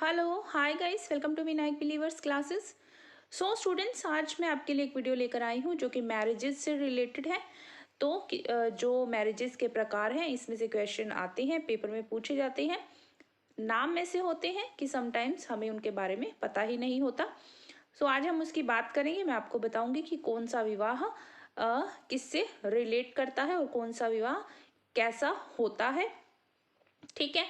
Hello hi guys, welcome to Vinayak believers classes. So students, आज मैं आपके लिए एक वीडियो लेकर आई हूँ जो कि मैरिजेस से रिलेटेड है। तो जो मैरिजेस के प्रकार हैं, इसमें से क्वेश्चन आते हैं, पेपर में पूछे जाते हैं। नाम में से होते हैं कि समटाइम्स हमें उनके बारे में पता ही नहीं होता। सो आज हम उसकी बात करेंगे। मैं आपको बताऊंगी कि कौन सा विवाह किससे रिलेट करता है और कौन सा विवाह कैसा होता है। ठीक है,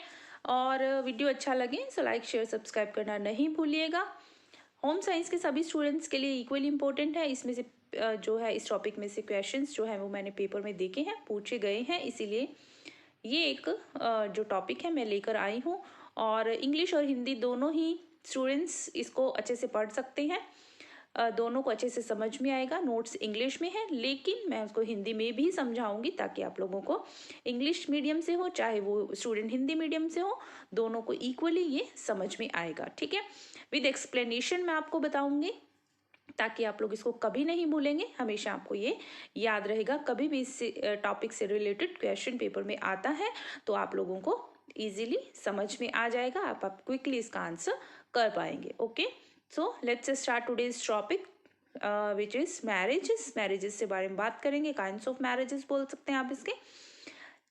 और वीडियो अच्छा लगे सो लाइक शेयर सब्सक्राइब करना नहीं भूलिएगा। होम साइंस के सभी स्टूडेंट्स के लिए इक्वली इम्पोर्टेंट है। इसमें से जो है इस टॉपिक में से क्वेश्चंस जो है वो मैंने पेपर में देखे हैं, पूछे गए हैं, इसीलिए ये एक जो टॉपिक है मैं लेकर आई हूँ। और इंग्लिश और हिंदी दोनों ही स्टूडेंट्स इसको अच्छे से पढ़ सकते हैं, दोनों को अच्छे से समझ में आएगा। नोट्स इंग्लिश में है लेकिन मैं उसको हिंदी में भी समझाऊंगी ताकि आप लोगों को इंग्लिश मीडियम से हो चाहे वो स्टूडेंट हिंदी मीडियम से हो, दोनों को इक्वली ये समझ में आएगा। ठीक है, विद एक्सप्लेनेशन मैं आपको बताऊंगी ताकि आप लोग इसको कभी नहीं भूलेंगे, हमेशा आपको ये याद रहेगा। कभी भी इस टॉपिक से रिलेटेड क्वेश्चन पेपर में आता है तो आप लोगों को इजीली समझ में आ जाएगा, आप क्विकली इसका आंसर कर पाएंगे। Okay, so let's start today's topic which is marriages. Marriages से बारे में बात करेंगे, काइंड्स ऑफ मैरिजेस बोल सकते हैं आप इसके।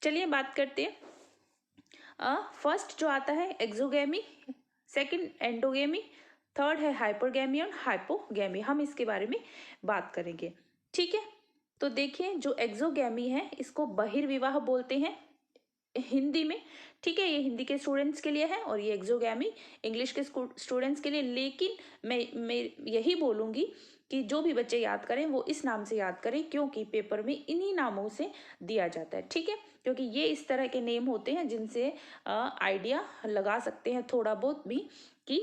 चलिए बात करते हैं। फर्स्ट जो आता है एक्सोगेमी, सेकंड एंडोगेमी, थर्ड है हाइपरगेमी और हाइपोगेमी। हम इसके बारे में बात करेंगे। ठीक है, तो देखिए जो एक्सोगेमी है इसको बहिर्विवाह बोलते हैं हिंदी में। ठीक है, ये हिंदी के स्टूडेंट्स के लिए है और ये एक्सोगेमी इंग्लिश के स्टूडेंट्स के लिए। लेकिन मैं यही बोलूंगी कि जो भी बच्चे याद करें वो इस नाम से याद करें क्योंकि पेपर में इन्हीं नामों से दिया जाता है। ठीक है, क्योंकि ये इस तरह के नेम होते हैं जिनसे आइडिया लगा सकते हैं थोड़ा बहुत भी कि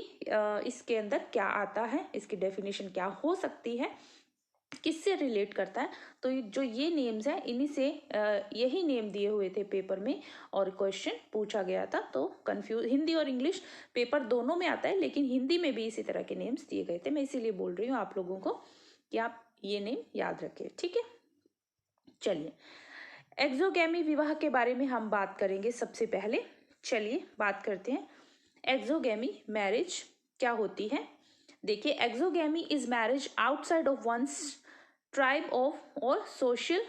इसके अंदर क्या आता है, इसकी डेफिनेशन क्या हो सकती है, किससे रिलेट करता है। तो जो ये नेम्स हैं इन्हीं से यही नेम दिए हुए थे पेपर में और क्वेश्चन पूछा गया था। तो कंफ्यूज, हिंदी और इंग्लिश पेपर दोनों में आता है लेकिन हिंदी में भी इसी तरह के नेम्स दिए गए थे। मैं इसीलिए बोल रही हूँ आप लोगों को कि आप ये नेम याद रखें। ठीक है, चलिए एक्सोगेमी विवाह के बारे में हम बात करेंगे सबसे पहले। चलिए बात करते हैं एक्सोगेमी मैरिज क्या होती है। देखिए exogamy is marriage outside of one's tribe of और सोशल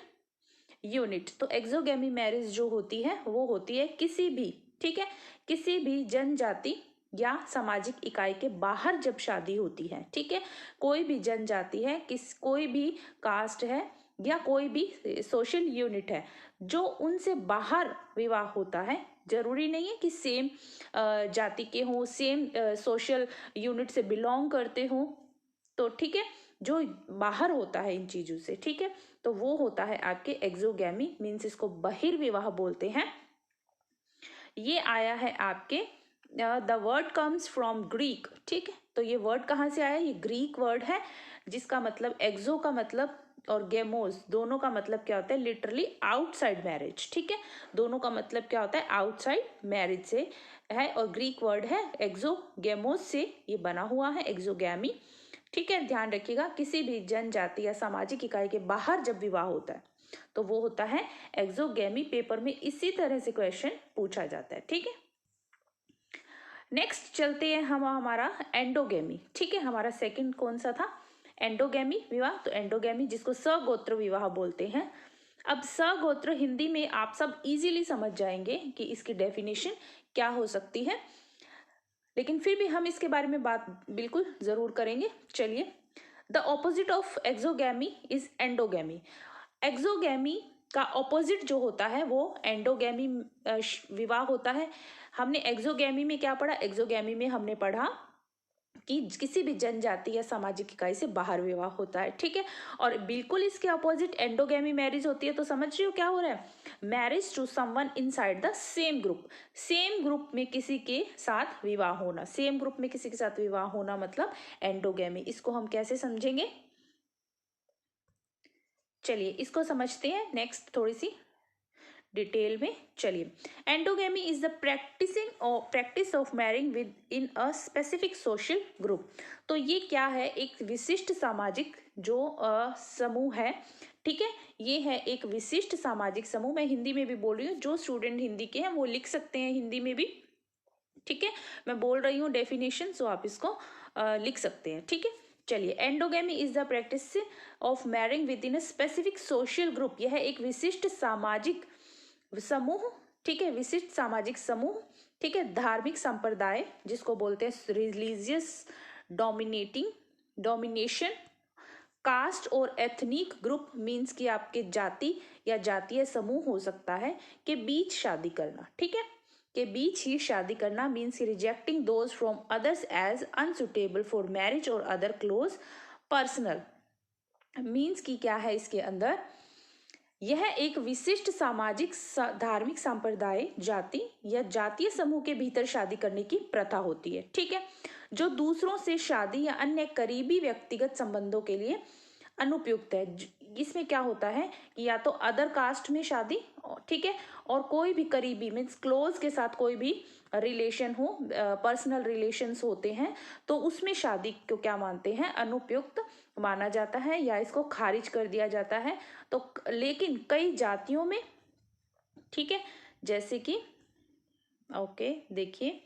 यूनिट। तो एक्सोगेमी मैरिज जो होती है वो होती है किसी भी, ठीक है, किसी भी जनजाति या सामाजिक इकाई के बाहर जब शादी होती है। ठीक है, कोई भी जनजाति है, कोई भी कास्ट है या कोई भी सोशल यूनिट है जो उनसे बाहर विवाह होता है। जरूरी नहीं है कि सेम जाति के हों, सेम सोशल यूनिट से बिलोंग करते हों। तो ठीक है, जो बाहर होता है इन चीजों से, ठीक है, तो वो होता है आपके एक्सोगेमी, मीन्स इसको बहिर्विवाह बोलते हैं। ये आया है आपके the word comes from Greek. ठीक है, तो ये वर्ड कहाँ से आया, ये ग्रीक वर्ड है जिसका मतलब एक्सो का मतलब और गेमोस दोनों का मतलब क्या होता है, लिटरली आउटसाइड मैरिज। ठीक है, दोनों का मतलब क्या होता है, आउटसाइड मैरिज से है और ग्रीक वर्ड है एक्सोगेमोस से ये बना हुआ है एक्सोगेमी। ठीक है, ध्यान रखिएगा, किसी भी जनजाति या सामाजिक इकाई के बाहर जब विवाह होता है तो वो होता है एक्सोगेमी। पेपर में इसी तरह से क्वेश्चन पूछा जाता है। ठीक है, नेक्स्ट चलते हैं हम हमारा एंडोगेमी। ठीक है, हमारा सेकंड कौन सा था, एंडोगेमी विवाह। तो एंडोगेमी जिसको सगोत्र विवाह बोलते हैं। अब सगोत्र हिंदी में आप सब इजीली समझ जाएंगे कि इसकी डेफिनेशन क्या हो सकती है, लेकिन फिर भी हम इसके बारे में बात बिल्कुल जरूर करेंगे। चलिए, the opposite of exogamy is endogamy. Exogamy का ऑपोजिट जो होता है वो एंडोगेमी विवाह होता है। हमने एक्सोगेमी में क्या पढ़ा, एक्सोगेमी में हमने पढ़ा कि किसी भी जनजाति या सामाजिक इकाई से बाहर विवाह होता है। ठीक है, और बिल्कुल इसके अपोजिट एंडोगेमी मैरिज होती है। तो समझ रही हो क्या हो रहा है, marriage to someone inside the same group. Same group में किसी के साथ विवाह होना, सेम ग्रुप में किसी के साथ विवाह होना मतलब एंडोगेमी। इसको हम कैसे समझेंगे, चलिए इसको समझते हैं नेक्स्ट थोड़ी सी डिटेल में। चलिए, endogamy is the practice of marrying with in a specific social group. तो ये क्या है, एक विशिष्ट सामाजिक जो समूह है। ठीक है, ये है एक विशिष्ट सामाजिक समूह। मैं हिंदी में भी बोल रही हूँ, जो स्टूडेंट हिंदी के हैं वो लिख सकते हैं हिंदी में भी। ठीक है, मैं बोल रही हूँ डेफिनेशन, सो आप इसको लिख सकते हैं। ठीक है, चलिए, endogamy is the practice of marrying with in a specific social group. यह एक विशिष्ट सामाजिक समूह, ठीक है, विशिष्ट सामाजिक समूह, ठीक है, धार्मिक संप्रदाय जिसको बोलते हैं रिलीजियस डोमिनेशन, कास्ट और एथनिक ग्रुप मीन्स कि आपके जाति या जातीय समूह हो सकता है के बीच शादी करना। ठीक है, के बीच ही शादी करना means rejecting those from others as unsuitable for marriage और अदर क्लोज पर्सनल। मीन्स कि क्या है इसके अंदर, यह एक विशिष्ट सामाजिक धार्मिक संप्रदाय जाति या जातीय समूह के भीतर शादी करने की प्रथा होती है। ठीक है, जो दूसरों से शादी या अन्य करीबी व्यक्तिगत संबंधों के लिए अनुपयुक्त है। इसमें क्या होता है कि या तो अदर कास्ट में शादी, ठीक है, और कोई भी करीबी मीन्स क्लोज के साथ कोई भी रिलेशन हो, पर्सनल रिलेशंस होते हैं, तो उसमें शादी को क्या मानते हैं, अनुपयुक्त माना जाता है या इसको खारिज कर दिया जाता है। तो लेकिन कई जातियों में, ठीक है, जैसे कि ओके देखिए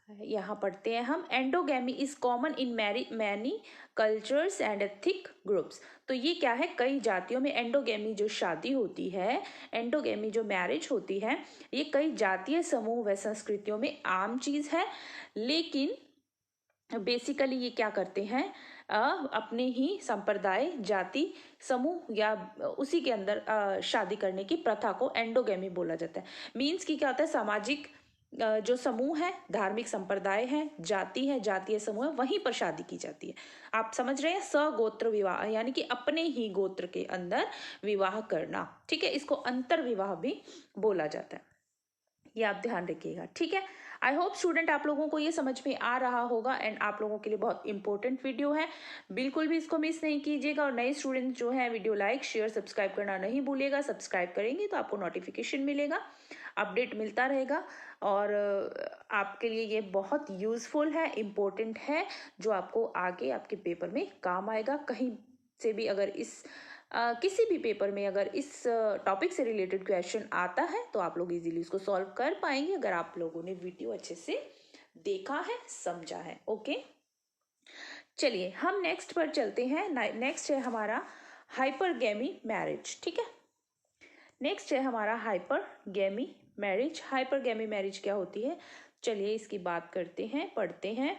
यहाँ पढ़ते हैं हम, endogamy is common in many cultures and ethic groups. तो ये क्या है, कई जातियों में एंडोगेमी जो शादी होती है, एंडोगेमी जो मैरिज होती है, ये कई जातीय समूह व संस्कृतियों में आम चीज है। लेकिन बेसिकली ये क्या करते हैं, अपने ही संप्रदाय जाति समूह या उसी के अंदर शादी करने की प्रथा को एंडोगेमी बोला जाता है। मीन्स कि क्या होता है, सामाजिक जो समूह है, धार्मिक संप्रदाय है, जाति है, जातीय समूह है, वहीं पर शादी की जाती है। आप समझ रहे हैं, सगोत्र विवाह यानी कि अपने ही गोत्र के अंदर विवाह करना। ठीक है, इसको अंतर विवाह भी बोला जाता है, ये आप ध्यान रखिएगा। ठीक है, आई होप स्टूडेंट आप लोगों को ये समझ में आ रहा होगा एंड आप लोगों के लिए बहुत इंपॉर्टेंट वीडियो है, बिल्कुल भी इसको मिस नहीं कीजिएगा। और नए स्टूडेंट जो है वीडियो लाइक शेयर सब्सक्राइब करना नहीं भूलिएगा। सब्सक्राइब करेंगे तो आपको नोटिफिकेशन मिलेगा, अपडेट मिलता रहेगा और आपके लिए ये बहुत यूजफुल है, इम्पोर्टेंट है, जो आपको आगे आपके पेपर में काम आएगा। कहीं से भी अगर इस किसी भी पेपर में अगर इस टॉपिक से रिलेटेड क्वेश्चन आता है तो आप लोग इजीली उसको सॉल्व कर पाएंगे अगर आप लोगों ने वीडियो अच्छे से देखा है, समझा है। ओके, चलिए हम नेक्स्ट पर चलते हैं। नेक्स्ट है हमारा हाइपरगेमी मैरिज। ठीक है, नेक्स्ट है हमारा हाइपरगेमी मैरिज। हाइपरगेमी मैरिज क्या होती है, चलिए इसकी बात करते हैं, पढ़ते हैं।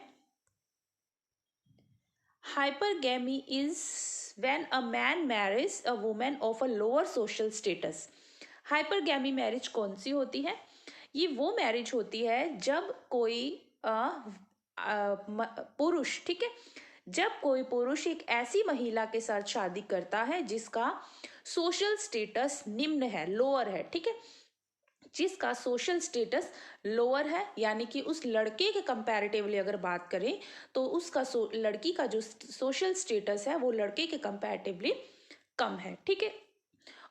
हाइपरगेमी is when a man marries a woman of a lower social status। Hypergamy marriage कौन सी होती है, ये वो मैरिज होती है जब कोई पुरुष, ठीक है, जब कोई पुरुष एक ऐसी महिला के साथ शादी करता है जिसका सोशल स्टेटस निम्न है, लोअर है। ठीक है, जिसका सोशल स्टेटस लोअर है, यानी कि उस लड़के के कंपैरेटिवली अगर बात करें तो उसका लड़की का जो सोशल स्टेटस है वो लड़के के कंपैरेटिवली कम है। ठीक है,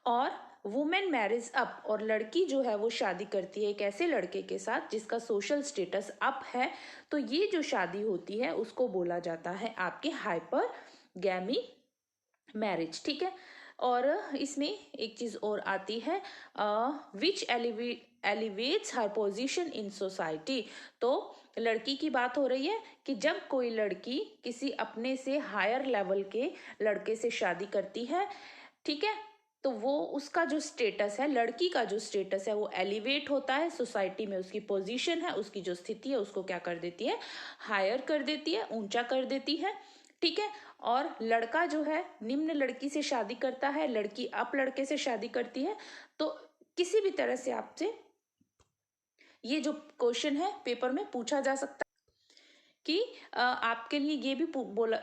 और वुमेन मैरिज अप, और लड़की जो है वो शादी करती है एक ऐसे लड़के के साथ जिसका सोशल स्टेटस अप है, तो ये जो शादी होती है उसको बोला जाता है आपके हाइपरगैमी मैरिज। ठीक है, और इसमें एक चीज और आती है, which elevates her position in society. तो लड़की की बात हो रही है कि जब कोई लड़की किसी अपने से हायर लेवल के लड़के से शादी करती है, ठीक है, तो वो उसका जो स्टेटस है, लड़की का जो स्टेटस है वो एलिवेट होता है सोसाइटी में, उसकी पोजीशन है, उसकी जो स्थिति है उसको क्या कर देती है, हायर कर देती है, ऊंचा कर देती है। ठीक है, और लड़का जो है निम्न लड़की से शादी करता है, लड़की अप लड़के से शादी करती है। तो किसी भी तरह से आपसे ये जो क्वेश्चन है पेपर में पूछा जा सकता है कि आपके लिए ये भी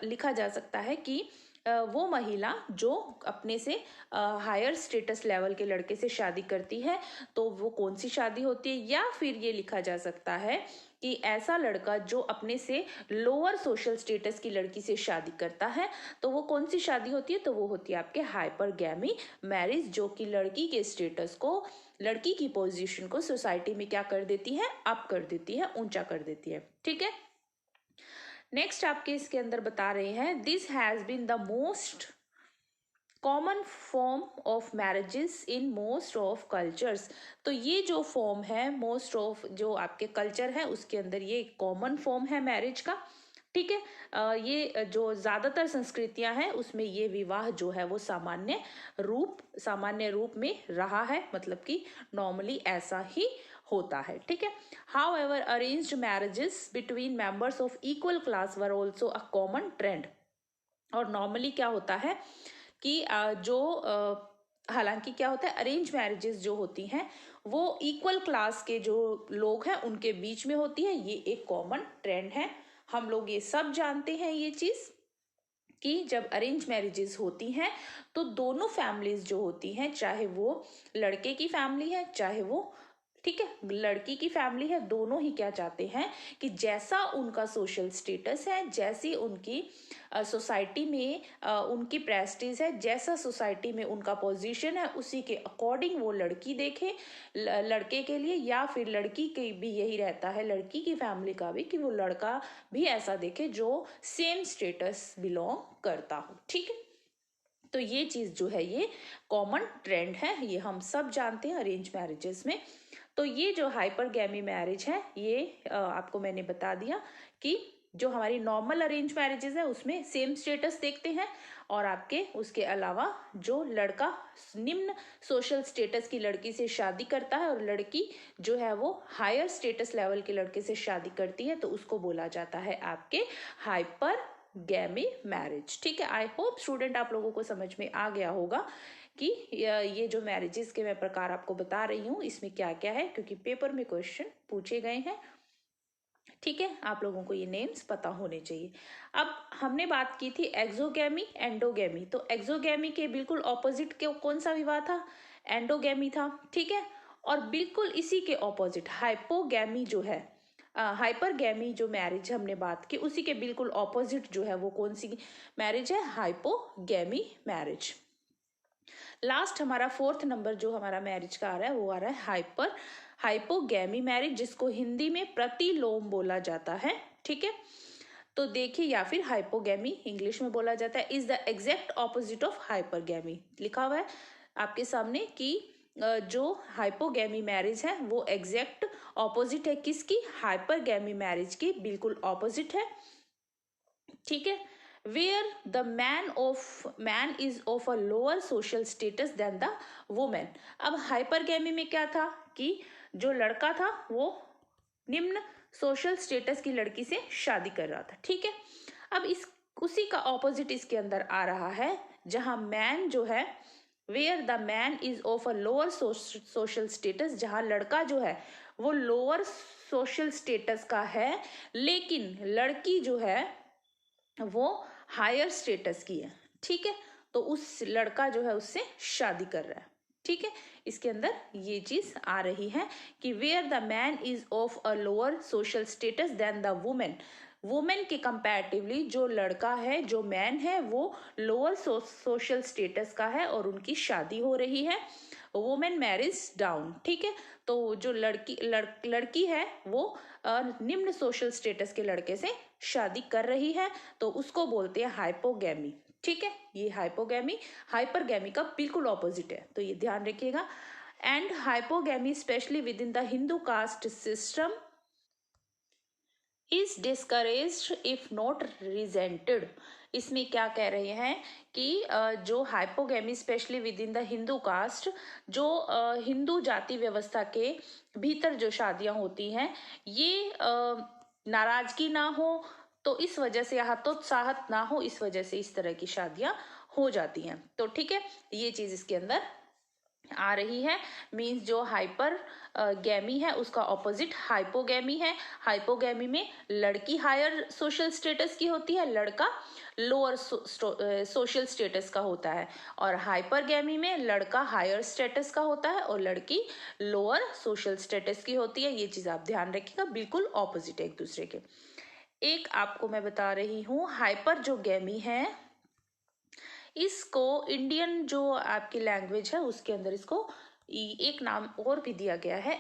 लिखा जा सकता है कि वो महिला जो अपने से हायर स्टेटस लेवल के लड़के से शादी करती है तो वो कौन सी शादी होती है, या फिर ये लिखा जा सकता है कि ऐसा लड़का जो अपने से लोअर सोशल स्टेटस की लड़की से शादी करता है तो वो कौन सी शादी होती है, तो वो होती है आपके हाइपरगैमी मैरिज, जो कि लड़की के स्टेटस को, लड़की की पोजीशन को सोसाइटी में क्या कर देती है, अप कर देती है, ऊंचा कर देती है। ठीक है, नेक्स्ट आपके इसके अंदर बता रहे हैं, this has been the most common form of marriages in most of cultures. तो ये जो फॉर्म है मोस्ट ऑफ जो आपके कल्चर है उसके अंदर ये कॉमन फॉर्म है मैरिज का, ठीक है। ये जो ज्यादातर संस्कृतियां हैं उसमें ये विवाह जो है वो सामान्य रूप में रहा है, मतलब कि नॉर्मली ऐसा ही होता है, ठीक है। How ever arranged marriages between members of equal class were also a common trend. और नॉर्मली क्या होता है कि हालांकि क्या होता है, अरेंज मैरिजेस जो होती हैं वो इक्वल क्लास के जो लोग हैं उनके बीच में होती है, ये एक कॉमन ट्रेंड है। हम लोग ये सब जानते हैं ये चीज कि जब अरेंज मैरिजेस होती हैं तो दोनों फैमिलीज जो होती हैं, चाहे वो लड़के की फैमिली है चाहे वो, ठीक है, लड़की की फैमिली है, दोनों ही क्या चाहते हैं कि जैसा उनका सोशल स्टेटस है, जैसी उनकी सोसाइटी में उनकी प्रेस्टीज है, जैसा सोसाइटी में उनका पोजीशन है, उसी के अकॉर्डिंग वो लड़की देखे लड़के के लिए, या फिर लड़की के भी यही रहता है, लड़की की फैमिली का भी, कि वो लड़का भी ऐसा देखे जो सेम स्टेटस बिलोंग करता हो, ठीक है। तो ये चीज जो है ये कॉमन ट्रेंड है, ये हम सब जानते हैं अरेंज मैरिजेस में। तो ये जो हाइपरगैमी मैरिज है ये आपको मैंने बता दिया कि जो हमारी नॉर्मल अरेंज मैरिजेस है उसमें सेम स्टेटस देखते हैं, और आपके उसके अलावा जो लड़का निम्न सोशल स्टेटस की लड़की से शादी करता है और लड़की जो है वो हायर स्टेटस लेवल के लड़के से शादी करती है, तो उसको बोला जाता है आपके हाइपर गैमी मैरिज, ठीक है। आई होप स्टूडेंट आप लोगों को समझ में आ गया होगा कि ये जो मैरिजेस के मैं प्रकार आपको बता रही हूँ इसमें क्या क्या है, क्योंकि पेपर में क्वेश्चन पूछे गए हैं, ठीक है। आप लोगों को ये नेम्स पता होने चाहिए। अब हमने बात की थी एक्सोगैमी एंडोगैमी, तो एक्सोगैमी के बिल्कुल ऑपोजिट के कौन सा विवाह था, एंडोगैमी था, ठीक है। और बिल्कुल इसी के ऑपोजिट हाइपोगैमी जो है, हाइपरगैमी जो मैरिज हमने बात की उसी के बिल्कुल ऑपोजिट जो है वो कौन सी मैरिज है, हाइपोगैमी मैरिज। लास्ट हमारा 4th नंबर जो हमारा मैरिज का आ रहा है वो आ रहा है हाइपोगैमी मैरिज, जिसको हिंदी में प्रतिलोम बोला जाता है, ठीक है। तो देखिए, या फिर हाइपोगैमी इंग्लिश में बोला जाता है, is the exact opposite of hypergamy. लिखा हुआ है आपके सामने कि जो हाइपोगैमी मैरिज है वो एग्जैक्ट ऑपोजिट है किसकी, हाइपरगैमी मैरिज की बिल्कुल ऑपोजिट है, ठीक है। Where the man is of a lower social status then the women. अब हाइपरगैमी में क्या था कि जो लड़का था वो निम्न सोशल स्टेटस की लड़की से शादी कर रहा था, ठीक है। अब इस उसी का ऑपोजिट इसके अंदर आ रहा है, जहां मैन जो है, where the man is of a lower social status, जहां लड़का जो है वो लोअर सोशल स्टेटस का है, लेकिन लड़की जो है वो हायर स्टेटस की है, ठीक है। तो उस लड़का जो है उससे शादी कर रहा है, ठीक है। इसके अंदर ये चीज आ रही है कि where the man is of a lower social status then the women, women के कंपैरेटिवली जो लड़का है, जो मैन है, वो लोअर सोशल स्टेटस का है और उनकी शादी हो रही है, वुमेन मैरिज डाउन, ठीक है। तो जो लड़की है वो निम्न सोशल स्टेटस के लड़के से शादी कर रही है, तो उसको बोलते हैं हाइपोगैमी, ठीक है। ये हाइपोगैमी हाइपरगैमी का बिल्कुल ऑपोजिट है, तो ये ध्यान रखिएगा। And hypogamy specially within the Hindu caste system is discouraged if not rejected. इसमें क्या कह रहे हैं कि जो hypogamy specially within the Hindu caste, जो हिंदू जाति व्यवस्था के भीतर जो शादियां होती हैं, ये नाराजगी ना हो तो इस वजह से, हतोत्साहत ना हो इस वजह से इस तरह की शादियां हो जाती हैं, तो ठीक है। ये चीज इसके अंदर आ रही है, मींस जो हाइपर गैमी है उसका ऑपोजिट हाइपोगैमी है। हाइपोगैमी में लड़की हायर सोशल स्टेटस की होती है, लड़का लोअर सोशल स्टेटस का होता है, और हाइपरगैमी में लड़का हायर स्टेटस का होता है और लड़की लोअर सोशल स्टेटस की होती है। ये चीज आप ध्यान रखिएगा, बिल्कुल ऑपोजिट है एक दूसरे के। एक आपको मैं बता रही हूँ, हाइपर जो गैमी है इसको इंडियन जो आपकी लैंग्वेज है उसके अंदर इसको एक नाम और भी दिया गया है,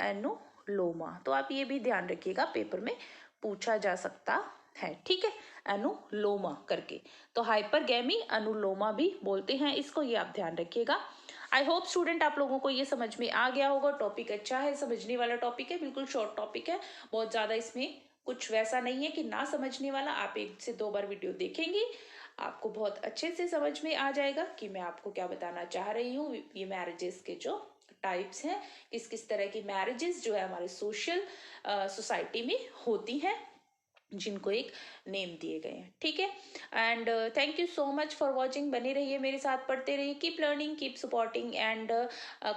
एनुलोमा। तो आप ये भी ध्यान रखिएगा, पेपर में पूछा जा सकता है, ठीक है, अनुलोमा करके। तो हाइपरगैमी अनुलोमा भी बोलते हैं इसको, ये आप ध्यान रखिएगा। आई होप स्टूडेंट आप लोगों को ये समझ में आ गया होगा। टॉपिक अच्छा है, समझने वाला टॉपिक है, बिल्कुल शॉर्ट टॉपिक है, बहुत ज्यादा इसमें कुछ वैसा नहीं है कि ना समझने वाला। आप 1 से 2 बार वीडियो देखेंगे, आपको बहुत अच्छे से समझ में आ जाएगा कि मैं आपको क्या बताना चाह रही हूँ। ये मैरिजेस के जो टाइप्स हैं, किस किस तरह की मैरिजेस जो है हमारे सोसाइटी में होती हैं, जिनको एक नेम दिए गए हैं, ठीक है। And thank you so much for watching. बने रहिए मेरे साथ, पढ़ते रहिए, keep learning, keep supporting. And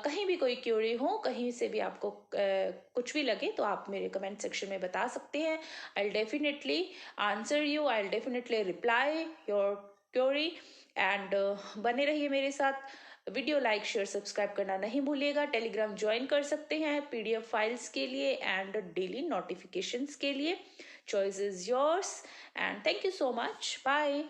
कहीं भी कोई क्यूरी हो, कहीं से भी आपको कुछ भी लगे तो आप मेरे कमेंट सेक्शन में बता सकते हैं। I will definitely answer you, I will definitely reply your query. And बने रहिए मेरे साथ। वीडियो लाइक शेयर सब्सक्राइब करना नहीं भूलिएगा। टेलीग्राम ज्वाइन कर सकते हैं पीडीएफ फाइल्स के लिए एंड डेली नोटिफिकेशंस के लिए। Choice is yours, and thank you so much. Bye.